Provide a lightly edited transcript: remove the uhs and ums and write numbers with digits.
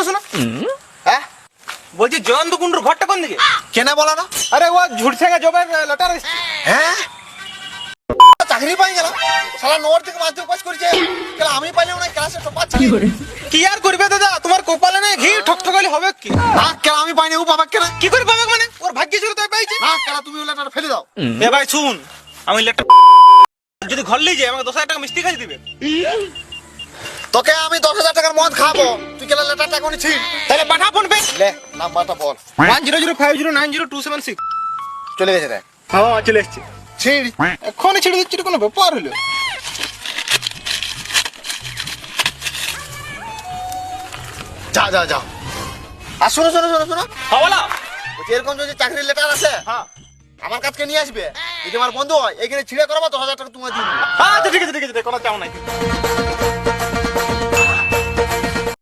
শোনো শোনো, হ্যাঁ বলছি জয়ন্ত কুণ্ডুর ঘরটা কোন দিকে? কেনা বলো না? আরে ও ঝুড়ছেঙ্গা জবের লেটার এসছে। হ্যাঁ চাকরি পাই গেল, সারা নগর থেকে মাধ্যমিক পাস করেছে, কেলা আমি পাইলেও না ক্লাসে টপার চাকরি। কি আর করবে দাদা, তোমার কপালে নেই ঘি ঠকঠকালি হবে কি? না কেলা আমি পাইনি, ও পাবা কেনা? কি করে পাবে মানে? ওর ভাগ্য ছিল তাই পাইছে। না কেলা তুমি ওই লেটারটা ফেলে দাও। এ ভাই শুন, আমি লেটার যদি ঘর লিয়ে যাই আমাকে 10,000 টাকা মিষ্টি খাই দিবে। তোকে আমি 10,000 টাকার মদ খাবো, তুই কেলা লেটারটা কোনি ছিন? তাহলে পাঠা ফোন পে লে নাম্বারটা বল। 1005090276। চলে গেছে দেখ। হ্যাঁ চলে এসছে। ছিড়। এখনই ছেড়ে দিচ্ছি, কোনো ব্যাপার হলো? যা যা যা। আর শোনো শোনো শোনো শোনো, হ্যাঁ বলো। বলছি এরকম যদি চাকরির লেটার আছে হ্যাঁ আমার কাছকে নিয়ে আসবে, যদি আমার বন্ধু হয় এখানে ছিঁড়ে করাবো 10,000 টাকা তোমার দিয়ে দিবো। আচ্ছা ঠিক আছে ঠিক আছে, কোনো চাও নাই।